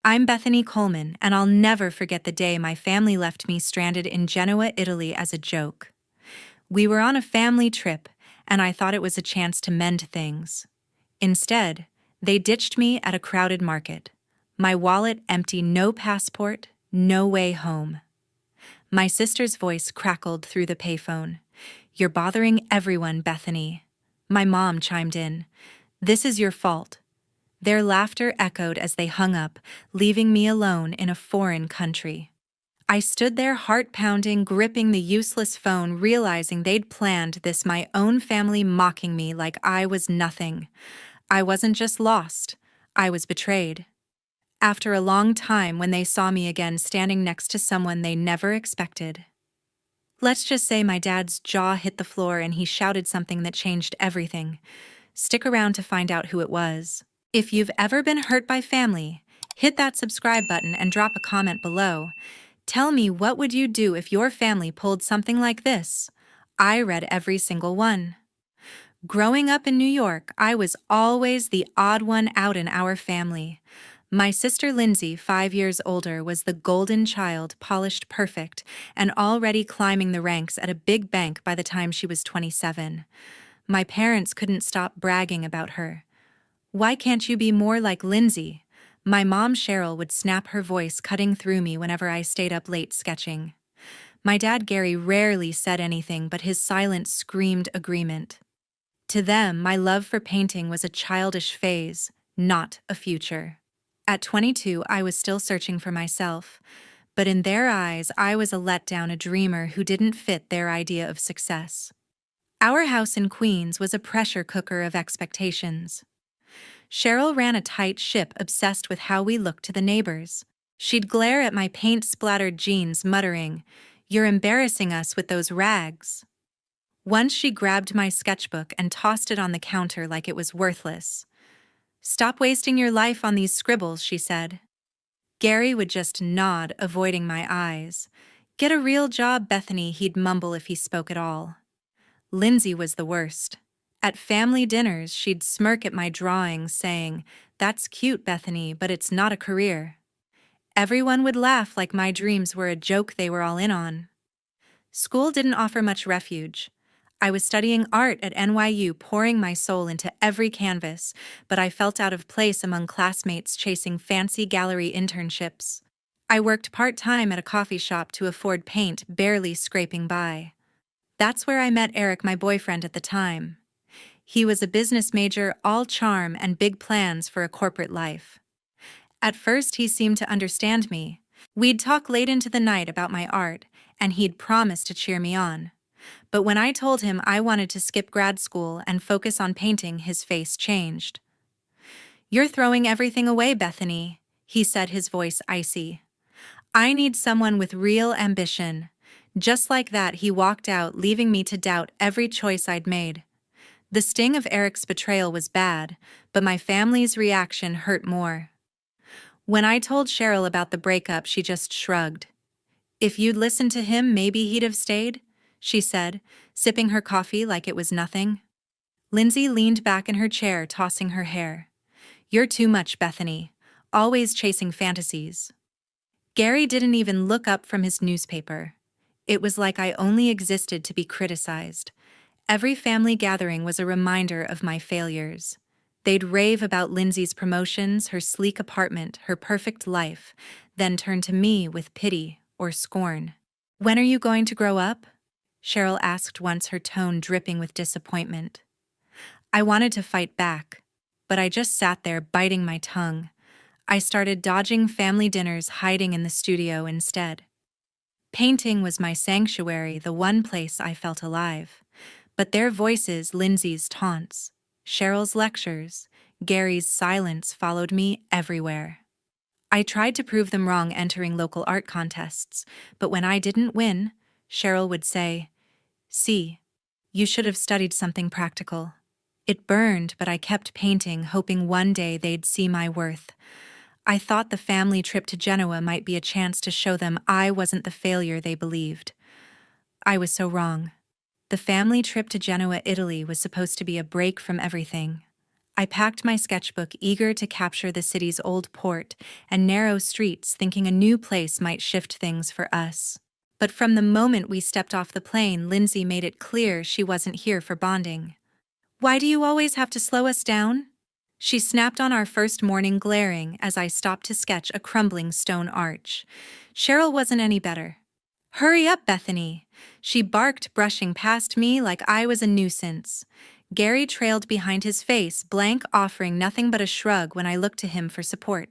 I'm Bethany Coleman, and I'll never forget the day my family left me stranded in Genoa, Italy as a joke. We were on a family trip, and I thought it was a chance to mend things. Instead, they ditched me at a crowded market. My wallet empty, no passport, no way home. My sister's voice crackled through the payphone. "You're bothering everyone, Bethany." My mom chimed in. "This is your fault." Their laughter echoed as they hung up, leaving me alone in a foreign country. I stood there heart-pounding, gripping the useless phone, realizing they'd planned this, my own family mocking me like I was nothing. I wasn't just lost, I was betrayed. After a long time, when they saw me again standing next to someone they never expected. Let's just say my dad's jaw hit the floor and he shouted something that changed everything. Stick around to find out who it was. If you've ever been hurt by family, hit that subscribe button and drop a comment below. Tell me, what would you do if your family pulled something like this? I read every single one. Growing up in New York, I was always the odd one out in our family. My sister Lindsay, 5 years older, was the golden child, polished perfect, and already climbing the ranks at a big bank by the time she was 27. My parents couldn't stop bragging about her. "Why can't you be more like Lindsay?" My mom Cheryl would snap, her voice cutting through me whenever I stayed up late sketching. My dad Gary rarely said anything, but his silence screamed agreement. To them, my love for painting was a childish phase, not a future. At 22, I was still searching for myself, but in their eyes, I was a letdown, a dreamer who didn't fit their idea of success. Our house in Queens was a pressure cooker of expectations. Cheryl ran a tight ship, obsessed with how we looked to the neighbors. She'd glare at my paint-splattered jeans, muttering, "You're embarrassing us with those rags." Once she grabbed my sketchbook and tossed it on the counter like it was worthless. "Stop wasting your life on these scribbles," she said. Gary would just nod, avoiding my eyes. "Get a real job, Bethany," he'd mumble if he spoke at all. Lindsay was the worst. At family dinners, she'd smirk at my drawings, saying, "That's cute, Bethany, but it's not a career." Everyone would laugh like my dreams were a joke they were all in on. School didn't offer much refuge. I was studying art at NYU, pouring my soul into every canvas, but I felt out of place among classmates chasing fancy gallery internships. I worked part-time at a coffee shop to afford paint, barely scraping by. That's where I met Eric, my boyfriend at the time. He was a business major, all charm and big plans for a corporate life. At first, he seemed to understand me. We'd talk late into the night about my art, and he'd promise to cheer me on. But when I told him I wanted to skip grad school and focus on painting, his face changed. "You're throwing everything away, Bethany," he said, his voice icy. "I need someone with real ambition." Just like that, he walked out, leaving me to doubt every choice I'd made. The sting of Eric's betrayal was bad, but my family's reaction hurt more. When I told Cheryl about the breakup, she just shrugged. "If you'd listened to him, maybe he'd have stayed," she said, sipping her coffee like it was nothing. Lindsay leaned back in her chair, tossing her hair. "You're too much, Bethany, always chasing fantasies." Gary didn't even look up from his newspaper. It was like I only existed to be criticized. Every family gathering was a reminder of my failures. They'd rave about Lindsay's promotions, her sleek apartment, her perfect life, then turn to me with pity or scorn. "When are you going to grow up?" Cheryl asked once, her tone dripping with disappointment. I wanted to fight back, but I just sat there biting my tongue. I started dodging family dinners, hiding in the studio instead. Painting was my sanctuary, the one place I felt alive. But their voices, Lindsay's taunts, Cheryl's lectures, Gary's silence followed me everywhere. I tried to prove them wrong, entering local art contests, but when I didn't win, Cheryl would say, "See, you should have studied something practical." It burned, but I kept painting, hoping one day they'd see my worth. I thought the family trip to Genoa might be a chance to show them I wasn't the failure they believed. I was so wrong. The family trip to Genoa, Italy was supposed to be a break from everything. I packed my sketchbook, eager to capture the city's old port and narrow streets, thinking a new place might shift things for us. But from the moment we stepped off the plane, Lindsay made it clear she wasn't here for bonding. "Why do you always have to slow us down?" She snapped on our first morning, glaring as I stopped to sketch a crumbling stone arch. Cheryl wasn't any better. "Hurry up, Bethany," she barked, brushing past me like I was a nuisance. Gary trailed behind, his face blank, offering nothing but a shrug when I looked to him for support.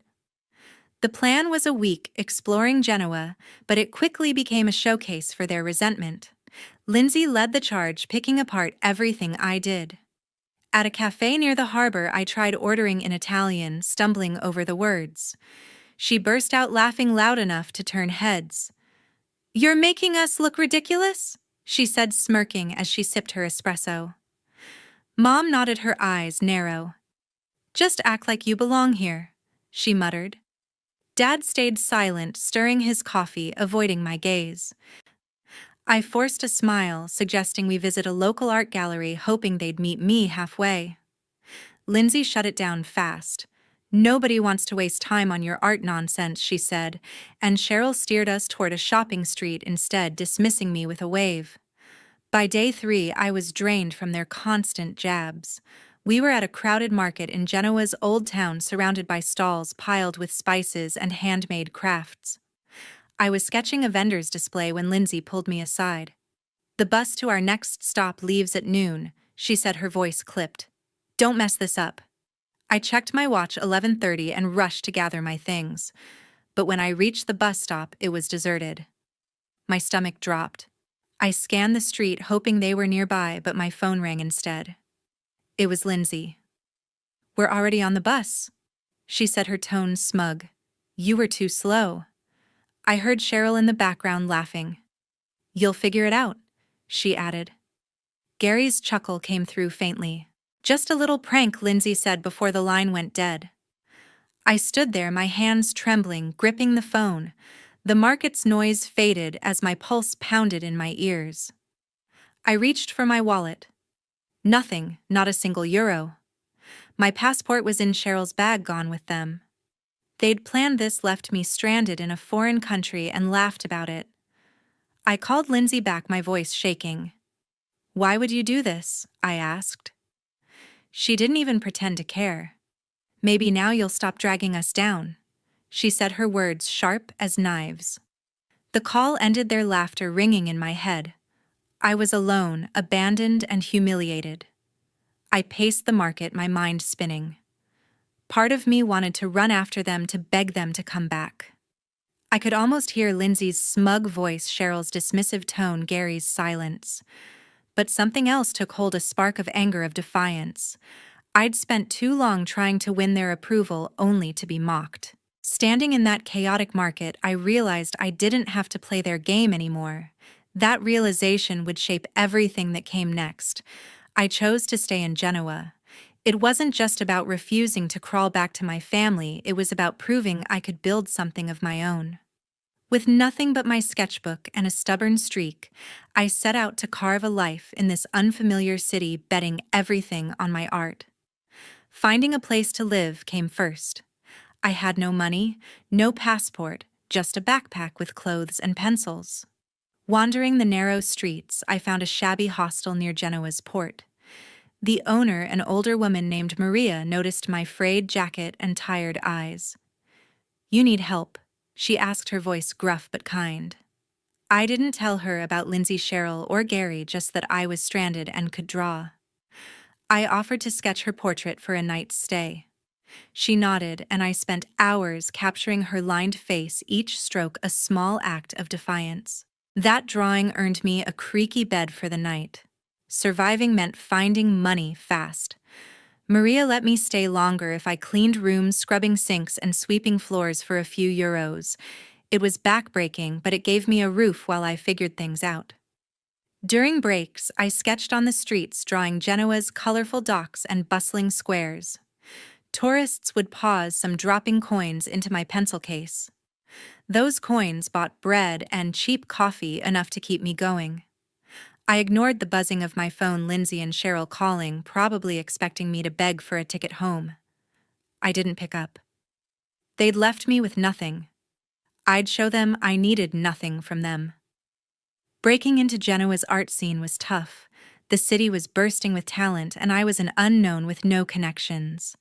The plan was a week exploring Genoa, but it quickly became a showcase for their resentment. Lindsay led the charge, picking apart everything I did. At a cafe near the harbor, I tried ordering in Italian, stumbling over the words. She burst out laughing loud enough to turn heads. "You're making us look ridiculous?" she said, smirking as she sipped her espresso. Mom nodded, her eyes narrow. "Just act like you belong here," she muttered. Dad stayed silent, stirring his coffee, avoiding my gaze. I forced a smile, suggesting we visit a local art gallery, hoping they'd meet me halfway. Lindsay shut it down fast. "Nobody wants to waste time on your art nonsense," she said, and Cheryl steered us toward a shopping street instead, dismissing me with a wave. By day 3, I was drained from their constant jabs. We were at a crowded market in Genoa's old town, surrounded by stalls piled with spices and handmade crafts. I was sketching a vendor's display when Lindsay pulled me aside. "The bus to our next stop leaves at noon," she said, her voice clipped. "Don't mess this up." I checked my watch, 11:30, and rushed to gather my things. But when I reached the bus stop, it was deserted. My stomach dropped. I scanned the street, hoping they were nearby, but my phone rang instead. It was Lindsay. "We're already on the bus," she said, her tone smug. "You were too slow." I heard Cheryl in the background laughing. "You'll figure it out," she added. Gary's chuckle came through faintly. "Just a little prank," Lindsay said before the line went dead. I stood there, my hands trembling, gripping the phone. The market's noise faded as my pulse pounded in my ears. I reached for my wallet. Nothing, not a single euro. My passport was in Cheryl's bag, gone with them. They'd planned this, left me stranded in a foreign country, and laughed about it. I called Lindsay back, my voice shaking. "Why would you do this?" I asked. She didn't even pretend to care. "Maybe now you'll stop dragging us down," she said, her words sharp as knives. The call ended, their laughter ringing in my head. I was alone, abandoned and humiliated. I paced the market, my mind spinning. Part of me wanted to run after them, to beg them to come back. I could almost hear Lindsay's smug voice, Cheryl's dismissive tone, Gary's silence. But something else took hold, a spark of anger, of defiance. I'd spent too long trying to win their approval, only to be mocked. Standing in that chaotic market, I realized I didn't have to play their game anymore. That realization would shape everything that came next. I chose to stay in Genoa. It wasn't just about refusing to crawl back to my family, it was about proving I could build something of my own. With nothing but my sketchbook and a stubborn streak, I set out to carve a life in this unfamiliar city, betting everything on my art. Finding a place to live came first. I had no money, no passport, just a backpack with clothes and pencils. Wandering the narrow streets, I found a shabby hostel near Genoa's port. The owner, an older woman named Maria, noticed my frayed jacket and tired eyes. "You need help?" she asked, her voice gruff but kind. I didn't tell her about Lindsay, Cheryl, or Gary, just that I was stranded and could draw. I offered to sketch her portrait for a night's stay. She nodded, and I spent hours capturing her lined face, each stroke a small act of defiance. That drawing earned me a creaky bed for the night. Surviving meant finding money fast. Maria let me stay longer if I cleaned rooms, scrubbing sinks, and sweeping floors for a few euros. It was backbreaking, but it gave me a roof while I figured things out. During breaks, I sketched on the streets, drawing Genoa's colorful docks and bustling squares. Tourists would pause, some dropping coins into my pencil case. Those coins bought bread and cheap coffee, enough to keep me going. I ignored the buzzing of my phone, Lindsay and Cheryl calling, probably expecting me to beg for a ticket home. I didn't pick up. They'd left me with nothing. I'd show them I needed nothing from them. Breaking into Genoa's art scene was tough. The city was bursting with talent, and I was an unknown with no connections.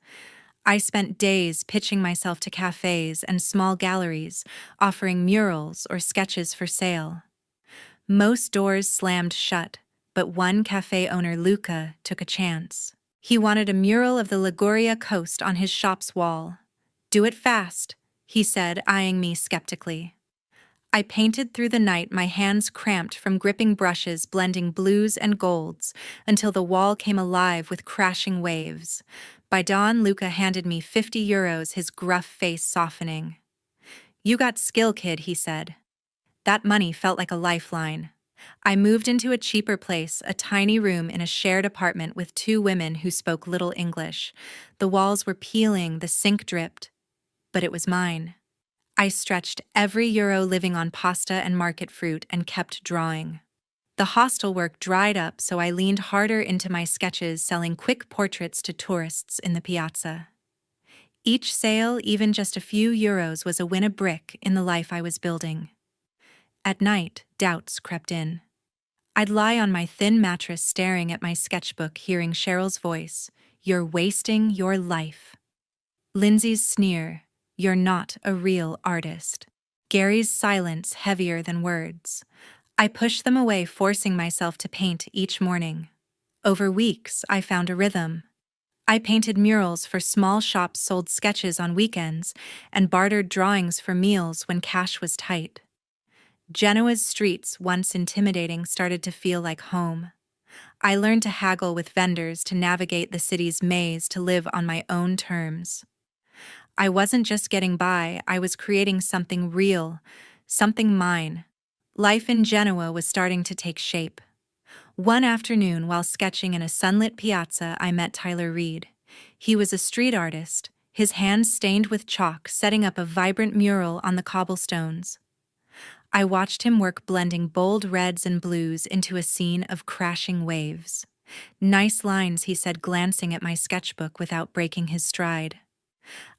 I spent days pitching myself to cafes and small galleries, offering murals or sketches for sale. Most doors slammed shut, but one cafe owner, Luca, took a chance. He wanted a mural of the Liguria coast on his shop's wall. "Do it fast," he said, eyeing me skeptically. I painted through the night, my hands cramped from gripping brushes blending blues and golds, until the wall came alive with crashing waves. By dawn, Luca handed me €50, his gruff face softening. "You got skill, kid," he said. That money felt like a lifeline. I moved into a cheaper place, a tiny room in a shared apartment with two women who spoke little English. The walls were peeling, the sink dripped, but it was mine. I stretched every euro living on pasta and market fruit and kept drawing. The hostel work dried up, so I leaned harder into my sketches, selling quick portraits to tourists in the piazza. Each sale, even just a few euros, was a win, a brick in the life I was building. At night, doubts crept in. I'd lie on my thin mattress staring at my sketchbook, hearing Cheryl's voice, "You're wasting your life." Lindsay's sneer, "You're not a real artist." Gary's silence, heavier than words. I pushed them away, forcing myself to paint each morning. Over weeks, I found a rhythm. I painted murals for small shops, sold sketches on weekends, and bartered drawings for meals when cash was tight. Genoa's streets, once intimidating, started to feel like home. I learned to haggle with vendors, to navigate the city's maze, to live on my own terms. I wasn't just getting by, I was creating something real, something mine. Life in Genoa was starting to take shape. One afternoon, while sketching in a sunlit piazza, I met Tyler Reed. He was a street artist, his hands stained with chalk, setting up a vibrant mural on the cobblestones. I watched him work, blending bold reds and blues into a scene of crashing waves. "Nice lines," he said, glancing at my sketchbook without breaking his stride.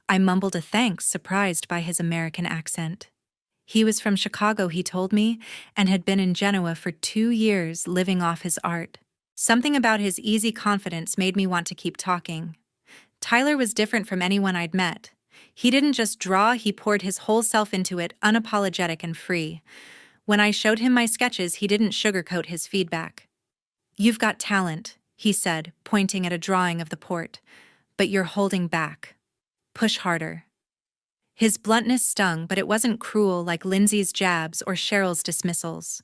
I mumbled a thanks, surprised by his American accent. He was from Chicago, he told me, and had been in Genoa for 2 years, living off his art. Something about his easy confidence made me want to keep talking. Tyler was different from anyone I'd met. He didn't just draw, he poured his whole self into it, unapologetic and free. When I showed him my sketches, he didn't sugarcoat his feedback. "You've got talent," he said, pointing at a drawing of the port, "but you're holding back. Push harder." His bluntness stung, but it wasn't cruel like Lindsay's jabs or Cheryl's dismissals.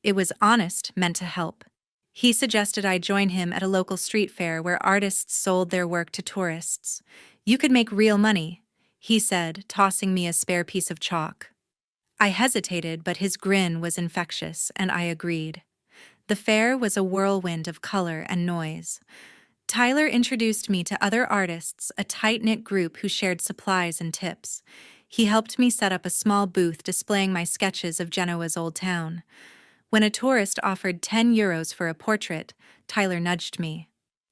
It was honest, meant to help. He suggested I join him at a local street fair where artists sold their work to tourists. "You could make real money," he said, tossing me a spare piece of chalk. I hesitated, but his grin was infectious, and I agreed. The fair was a whirlwind of color and noise. Tyler introduced me to other artists, a tight-knit group who shared supplies and tips. He helped me set up a small booth displaying my sketches of Genoa's old town. When a tourist offered €10 for a portrait, Tyler nudged me.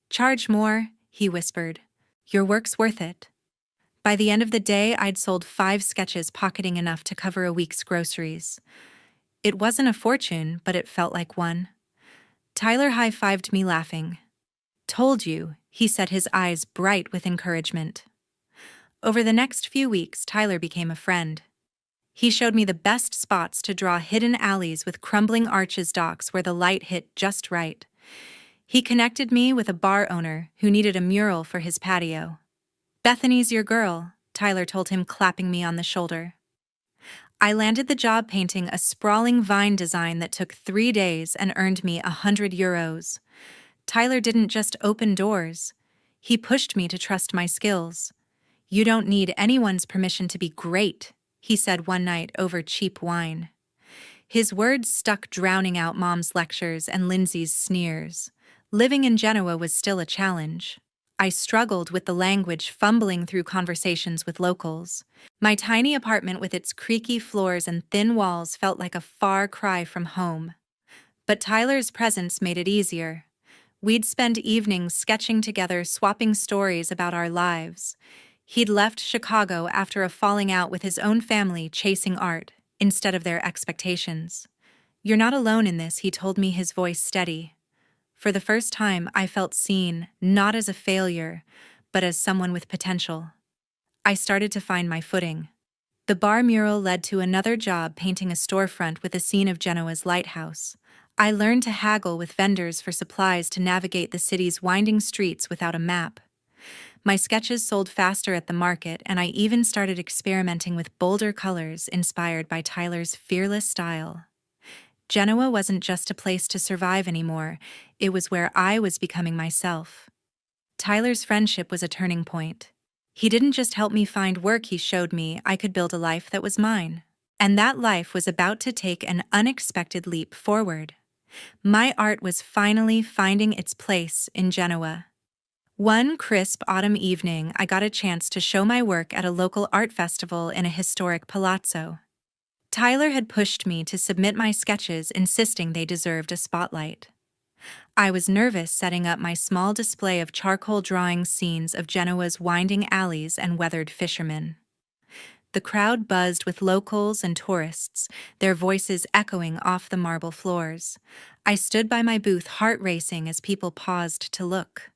"Charge more," he whispered. "Your work's worth it." By the end of the day, I'd sold 5 sketches, pocketing enough to cover a week's groceries. It wasn't a fortune, but it felt like one. Tyler high-fived me, laughing. "Told you," he said, his eyes bright with encouragement. Over the next few weeks, Tyler became a friend. He showed me the best spots to draw, hidden alleys with crumbling arches, docks where the light hit just right. He connected me with a bar owner who needed a mural for his patio. "Bethany's your girl," Tyler told him, clapping me on the shoulder. I landed the job painting a sprawling vine design that took 3 days and earned me €100. Tyler didn't just open doors. He pushed me to trust my skills. "You don't need anyone's permission to be great," he said one night over cheap wine. His words stuck, drowning out Mom's lectures and Lindsay's sneers. Living in Genoa was still a challenge. I struggled with the language, fumbling through conversations with locals. My tiny apartment with its creaky floors and thin walls felt like a far cry from home. But Tyler's presence made it easier. We'd spend evenings sketching together, swapping stories about our lives. He'd left Chicago after a falling out with his own family, chasing art instead of their expectations. "You're not alone in this," he told me, his voice steady. For the first time, I felt seen, not as a failure, but as someone with potential. I started to find my footing. The bar mural led to another job, painting a storefront with a scene of Genoa's lighthouse. I learned to haggle with vendors for supplies to navigate the city's winding streets without a map. My sketches sold faster at the market, and I even started experimenting with bolder colors inspired by Tyler's fearless style. Genoa wasn't just a place to survive anymore, it was where I was becoming myself. Tyler's friendship was a turning point. He didn't just help me find work, he showed me I could build a life that was mine. And that life was about to take an unexpected leap forward. My art was finally finding its place in Genoa. One crisp autumn evening, I got a chance to show my work at a local art festival in a historic palazzo. Tyler had pushed me to submit my sketches, insisting they deserved a spotlight. I was nervous setting up my small display of charcoal drawing scenes of Genoa's winding alleys and weathered fishermen. The crowd buzzed with locals and tourists, their voices echoing off the marble floors. I stood by my booth, heart racing as people paused to look.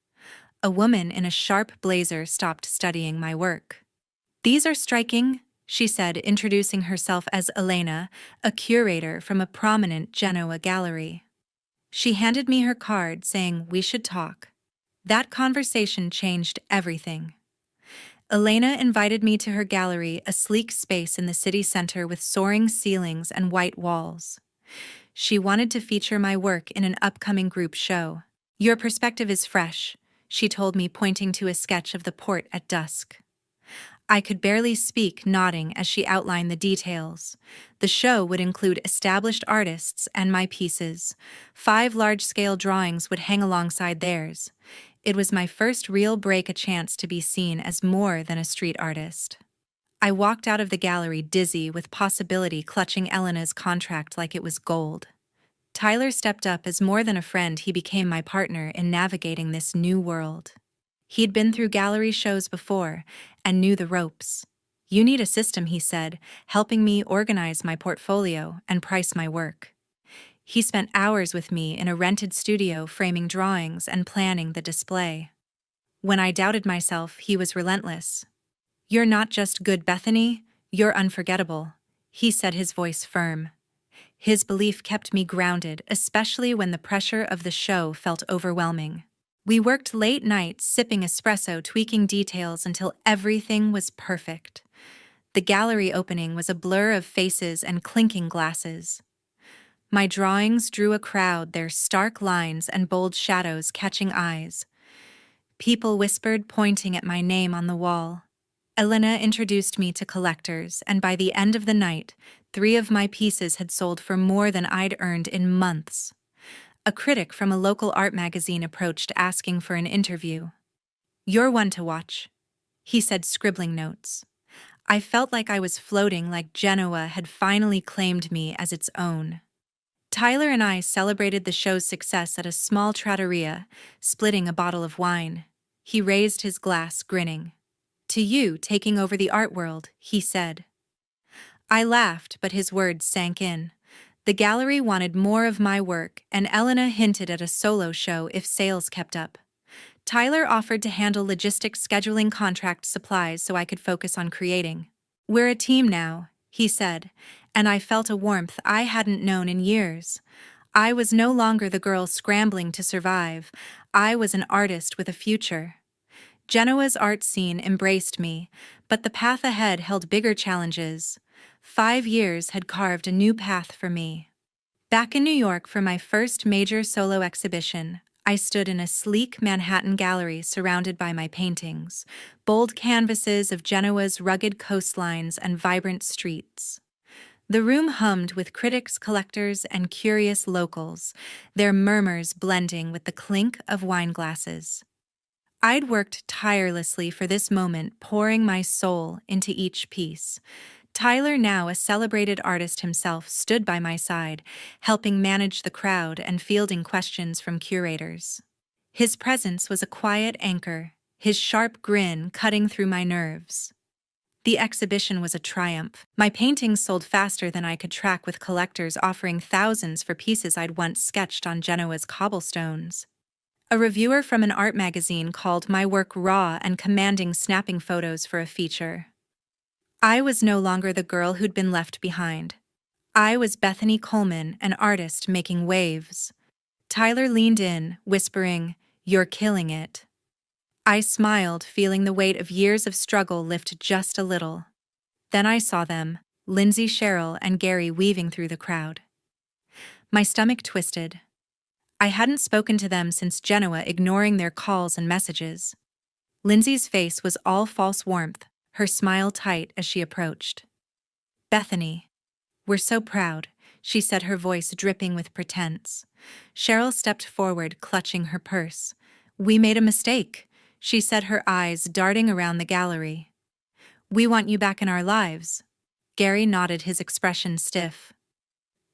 A woman in a sharp blazer stopped studying my work. "These are striking," she said, introducing herself as Elena, a curator from a prominent Genoa gallery. She handed me her card, saying we should talk. That conversation changed everything. Elena invited me to her gallery, a sleek space in the city center with soaring ceilings and white walls. She wanted to feature my work in an upcoming group show. "Your perspective is fresh," she told me, pointing to a sketch of the port at dusk. I could barely speak, nodding as she outlined the details. The show would include established artists and my pieces. 5 large-scale drawings would hang alongside theirs. It was my first real break, a chance to be seen as more than a street artist. I walked out of the gallery dizzy with possibility, clutching Elena's contract like it was gold. Tyler stepped up as more than a friend, he became my partner in navigating this new world. He'd been through gallery shows before and knew the ropes. "You need a system," he said, helping me organize my portfolio and price my work. He spent hours with me in a rented studio, framing drawings and planning the display. When I doubted myself, he was relentless. "You're not just good, Bethany, you're unforgettable," he said, his voice firm. His belief kept me grounded, especially when the pressure of the show felt overwhelming. We worked late nights, sipping espresso, tweaking details until everything was perfect. The gallery opening was a blur of faces and clinking glasses. My drawings drew a crowd, their stark lines and bold shadows catching eyes. People whispered, pointing at my name on the wall. Elena introduced me to collectors, and by the end of the night, 3 of my pieces had sold for more than I'd earned in months. A critic from a local art magazine approached, asking for an interview. "You're one to watch," he said, scribbling notes. I felt like I was floating, like Genoa had finally claimed me as its own. Tyler and I celebrated the show's success at a small trattoria, splitting a bottle of wine. He raised his glass, grinning. "To you, taking over the art world," he said. I laughed, but his words sank in. The gallery wanted more of my work, and Elena hinted at a solo show if sales kept up. Tyler offered to handle logistics, scheduling, contract, supplies, so I could focus on creating. "We're a team now," he said, and I felt a warmth I hadn't known in years. I was no longer the girl scrambling to survive. I was an artist with a future. Genoa's art scene embraced me, but the path ahead held bigger challenges. 5 years had carved a new path for me. Back in New York for my first major solo exhibition, I stood in a sleek Manhattan gallery surrounded by my paintings, bold canvases of Genoa's rugged coastlines and vibrant streets. The room hummed with critics, collectors, and curious locals, their murmurs blending with the clink of wine glasses. I'd worked tirelessly for this moment, pouring my soul into each piece. Tyler, now a celebrated artist himself, stood by my side, helping manage the crowd and fielding questions from curators. His presence was a quiet anchor, his sharp grin cutting through my nerves. The exhibition was a triumph. My paintings sold faster than I could track, with collectors offering thousands for pieces I'd once sketched on Genoa's cobblestones. A reviewer from an art magazine called my work raw and commanding, snapping photos for a feature. I was no longer the girl who'd been left behind. I was Bethany Coleman, an artist making waves. Tyler leaned in, whispering, "You're killing it." I smiled, feeling the weight of years of struggle lift just a little. Then I saw them, Lindsay, Cheryl, and Gary, weaving through the crowd. My stomach twisted. I hadn't spoken to them since Genoa, ignoring their calls and messages. Lindsay's face was all false warmth, her smile tight as she approached. "Bethany, we're so proud," she said, her voice dripping with pretense. Cheryl stepped forward, clutching her purse. "We made a mistake," she said, her eyes darting around the gallery. "We want you back in our lives." Gary nodded, his expression stiff.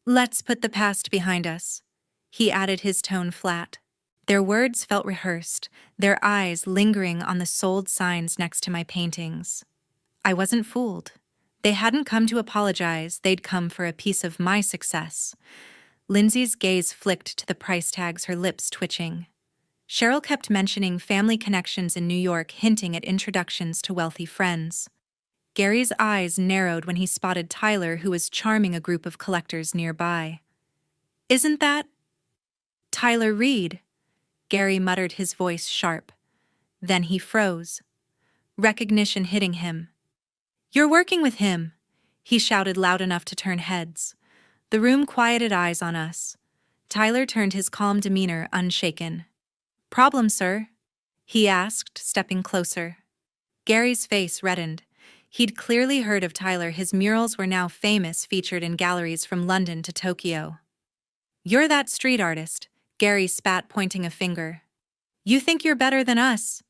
"Let's put the past behind us," he added, his tone flat. Their words felt rehearsed, their eyes lingering on the sold signs next to my paintings. I wasn't fooled. They hadn't come to apologize, they'd come for a piece of my success. Lindsay's gaze flicked to the price tags, her lips twitching. Cheryl kept mentioning family connections in New York, hinting at introductions to wealthy friends. Gary's eyes narrowed when he spotted Tyler, who was charming a group of collectors nearby. "Isn't that Tyler Reed?" Gary muttered, his voice sharp. Then he froze, recognition hitting him. "You're working with him," he shouted loud enough to turn heads. The room quieted, eyes on us. Tyler turned, his calm demeanor unshaken. "Problem, sir?" he asked, stepping closer. Gary's face reddened. He'd clearly heard of Tyler. His murals were now famous, featured in galleries from London to Tokyo. "You're that street artist," Gary spat, pointing a finger. "You think you're better than us?"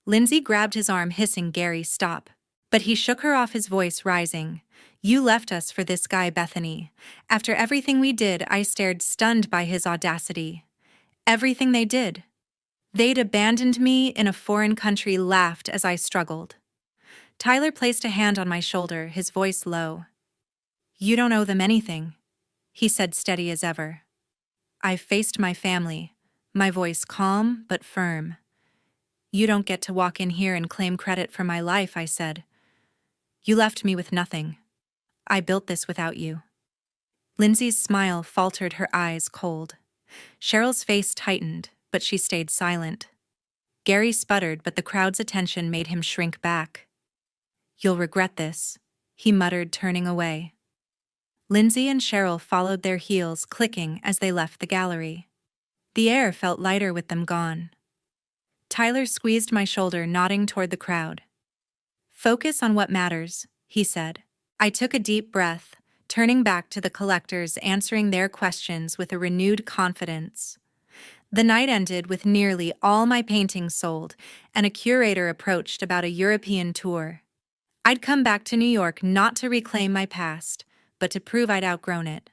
Lindsay grabbed his arm, hissing, "Gary, stop." But he shook her off, his voice rising. "You left us for this guy, Bethany. After everything we did," I stared, stunned by his audacity. "Everything they did. They'd abandoned me in a foreign country," laughed as I struggled. Tyler placed a hand on my shoulder, his voice low. "You don't owe them anything," he said, steady as ever. I faced my family, my voice calm but firm. "You don't get to walk in here and claim credit for my life," I said. "You left me with nothing. I built this without you." Lindsay's smile faltered, her eyes cold. Cheryl's face tightened, but she stayed silent. Gary sputtered, but the crowd's attention made him shrink back. "You'll regret this," he muttered, turning away. Lindsay and Cheryl followed their heels, clicking as they left the gallery. The air felt lighter with them gone. Tyler squeezed my shoulder, nodding toward the crowd. "Focus on what matters," he said. I took a deep breath, turning back to the collectors, answering their questions with a renewed confidence. The night ended with nearly all my paintings sold, and a curator approached about a European tour. I'd come back to New York not to reclaim my past, but to prove I'd outgrown it.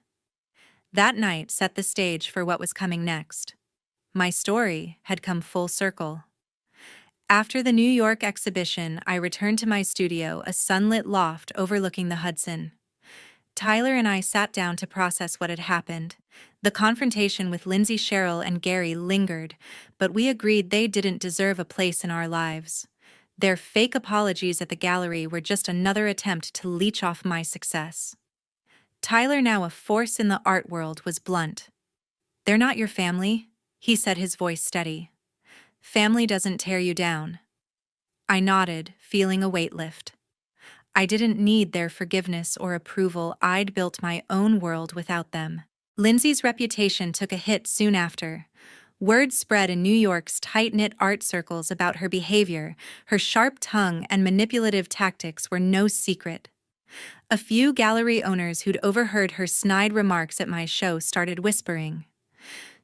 That night set the stage for what was coming next. My story had come full circle. After the New York exhibition, I returned to my studio, a sunlit loft overlooking the Hudson. Tyler and I sat down to process what had happened. The confrontation with Lindsay, Cheryl, and Gary lingered, but we agreed they didn't deserve a place in our lives. Their fake apologies at the gallery were just another attempt to leech off my success. Tyler, now a force in the art world, was blunt. "They're not your family," he said, his voice steady. "Family doesn't tear you down." I nodded, feeling a weight lift. I didn't need their forgiveness or approval. I'd built my own world without them. Lindsay's reputation took a hit soon after. Word spread in New York's tight-knit art circles about her behavior. Her sharp tongue and manipulative tactics were no secret. A few gallery owners who'd overheard her snide remarks at my show started whispering.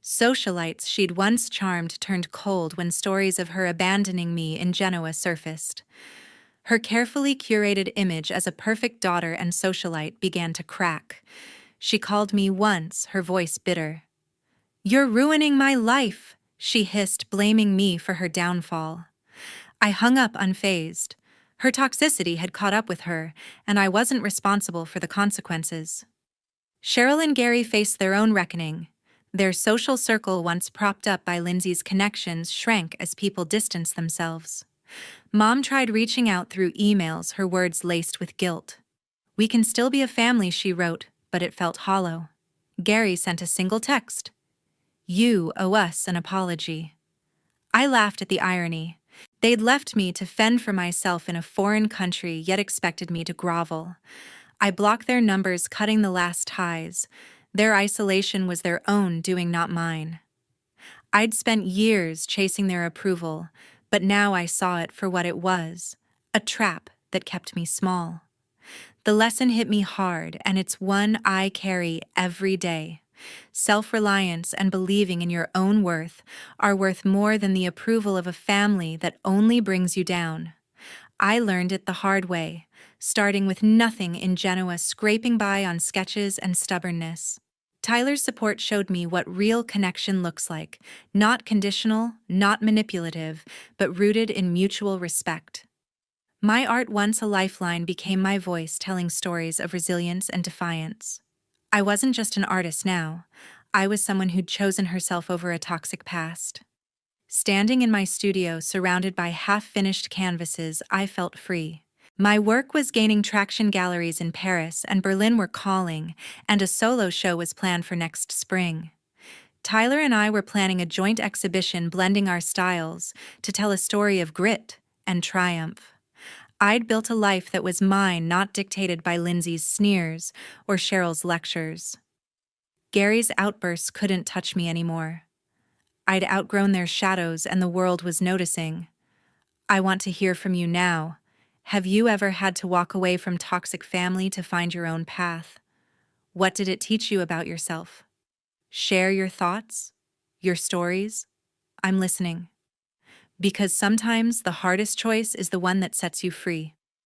Socialites she'd once charmed turned cold when stories of her abandoning me in Genoa surfaced. Her carefully curated image as a perfect daughter and socialite began to crack. She called me once, her voice bitter. "You're ruining my life," she hissed, blaming me for her downfall. I hung up unfazed. Her toxicity had caught up with her, and I wasn't responsible for the consequences. Cheryl and Gary faced their own reckoning. Their social circle, once propped up by Lindsay's connections, shrank as people distanced themselves. Mom tried reaching out through emails, her words laced with guilt. "We can still be a family," she wrote, but it felt hollow. Gary sent a single text. "You owe us an apology." I laughed at the irony. They'd left me to fend for myself in a foreign country, yet expected me to grovel. I blocked their numbers, cutting the last ties. Their isolation was their own doing, not mine. I'd spent years chasing their approval, but now I saw it for what it was, a trap that kept me small. The lesson hit me hard, and it's one I carry every day. Self-reliance and believing in your own worth are worth more than the approval of a family that only brings you down. I learned it the hard way, starting with nothing in Genoa, scraping by on sketches and stubbornness. Tyler's support showed me what real connection looks like, not conditional, not manipulative, but rooted in mutual respect. My art, once a lifeline, became my voice, telling stories of resilience and defiance. I wasn't just an artist now. I was someone who'd chosen herself over a toxic past. Standing in my studio, surrounded by half-finished canvases, I felt free. My work was gaining traction. Galleries in Paris and Berlin were calling, and a solo show was planned for next spring. Tyler and I were planning a joint exhibition, blending our styles to tell a story of grit and triumph. I'd built a life that was mine, not dictated by Lindsay's sneers or Cheryl's lectures. Gary's outbursts couldn't touch me anymore. I'd outgrown their shadows, and the world was noticing. I want to hear from you now. Have you ever had to walk away from toxic family to find your own path? What did it teach you about yourself? Share your thoughts, your stories. I'm listening. Because sometimes the hardest choice is the one that sets you free.